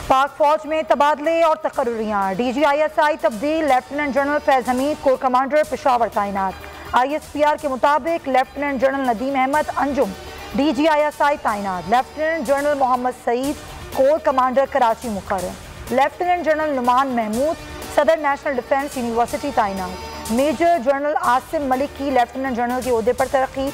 पाक फौज में तबादले और तकर्रुरियाँ। DGISI तब्दील, lieutenant general Faiz Hameed corps commander Peshawar तैनात। ISPR के मुताबिक lieutenant general Nadeem Ahmed Anjum DGISI तैनात। Lieutenant general Mohammad Saeed corps commander Karachi मुकर्रर। लेफ्टिनेंट जनरल नुमान महमूद सदर नेशनल डिफेंस यूनिवर्सिटी तैनात। मेजर जनरल आसिम मलिक की लेफ्टिनेंट जनरल के ओहदे पर तरक्की।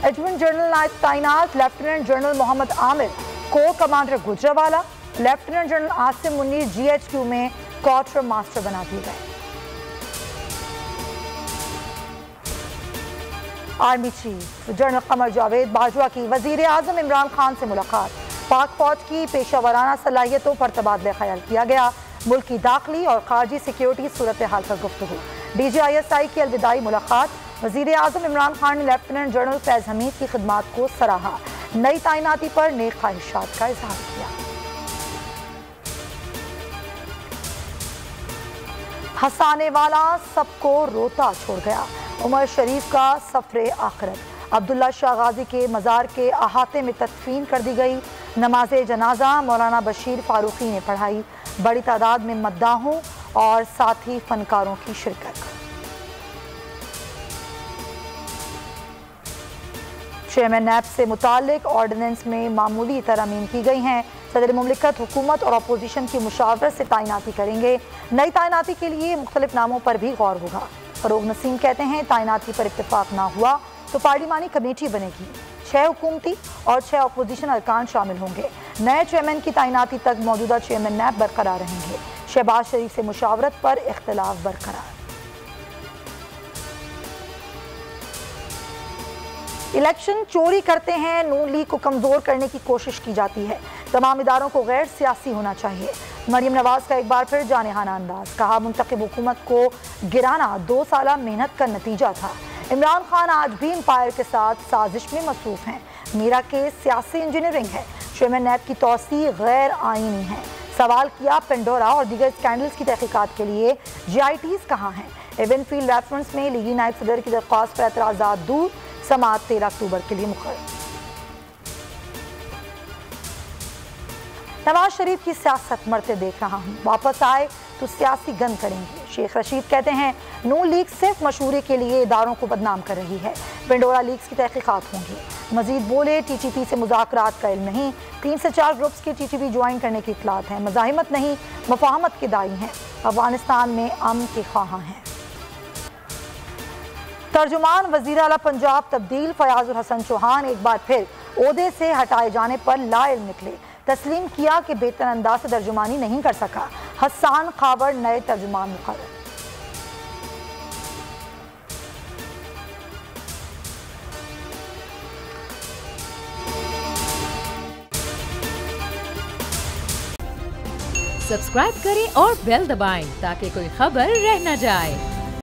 एडमिन जनरल तैनात lieutenant general Mohammad Amir corps commander Gujranwala. Lieutenant general Asim Munir GHQ में क्वार्टर मास्टर बना दिए गए। Army chief general Qamar Javed Bajwa की वजीर आजम इमरान खान से मुलाकात। पाक फौज की पेशा वराना सलाहियतों पर तबादला ख्याल किया गया। मुल्क की दाखिली और खारजी सिक्योरिटी सूरत हाल पर गुफ्तगू। DGISI की अलविदाई मुलाकात। वजीर आजम इमरान खान ने लेफ्टिनेंट जनरल फैज़ हमीद की खिदमात को सराहा। नई तैनाती पर नेक ख्वाहिशात का इजहार किया। हंसाने वाला सबको रोता छोड़ गया। उमर शरीफ का सफरे आखिरत। अब्दुल्ला शाह गाजी के मज़ार के अहाते में तदफीन कर दी गई। नमाज जनाजा मौलाना बशीर फारूकी ने पढ़ाई। बड़ी तादाद में मद्दाहों और साथी फनकारों की शिरकत। चेयरमैन नैब से मुतालिक ऑर्डिनेंस में मामूली तरमीम की गई हैं। सदर मुमलिकत हुकूमत और अपोजिशन की मुशावरत से तैनाती करेंगे। नई तैनाती के लिए मुख्तलिफ नामों पर भी गौर होगा। फरोग नसीम कहते हैं तैनाती पर इत्तेफाक ना हुआ तो पार्लिमानी कमेटी बनेगी। 6 हुकूमती और 6 अपोजिशन अरकान शामिल होंगे। नए चेयरमैन की तैनाती तक मौजूदा चेयरमैन नैब बरकरार रहेंगे। शहबाज शरीफ से मुशावरत पर इख्तिलाफ बरकरार। इलेक्शन चोरी करते हैं, नून लीग को कमजोर करने की कोशिश की जाती है। तमाम इदारों को गैर सियासी होना चाहिए। मरियम नवाज का एक बार फिर जानेहाना अंदाज। कहा मुंतखब हुकूमत को गिराना 2 साल मेहनत का नतीजा था। इमरान खान आज भी एम्पायर के साथ साजिश में मसरूफ हैं। मीरा के सियासी इंजीनियरिंग है। चेयरमैन नैब की तौसी गैर आईनी है। सवाल किया पेंडोरा और दीगर स्कैंडल्स की तहकीकात के लिए GITs कहाँ हैं। इवेंटफील्ड रेफरेंस में लीगी नायब सदर की दरख्वास्त पर एतराज़ात दूर। समाअत 13 अक्टूबर के लिए मुकर्रर। नवाज शरीफ की सियासत मरते देख रहा हूँ, वापस आए तो सियासी गन करेंगे। शेख रशीद कहते हैं नून लीग सिर्फ मशूरे के लिए इदारों को बदनाम कर रही है। पेंडोरा लीग्स की तहकीकात होंगी। मजीद बोले TTP से मुज़ाकरात का इल्म नहीं। 3 से 4 ग्रुप्स के TTP ज्वाइन करने की इत्तलात हैं। मज़ाहिमत नहीं मुफाहमत के दाई हैं। अफगानिस्तान में अमन के ख्वाहां हैं। तर्जुमान वज़ीर आला पंजाब तब्दील फयाजुल हसन चौहान एक बार फिर ओहदे से हटाए जाने पर लाइल निकले। तस्लीम किया कि बेहतर अंदाज से तर्जुमानी नहीं कर सका। हसन खावर नए तर्जुमान मुकर्रर। सब्सक्राइब करें और बेल दबाएं ताकि कोई खबर रह न जाए।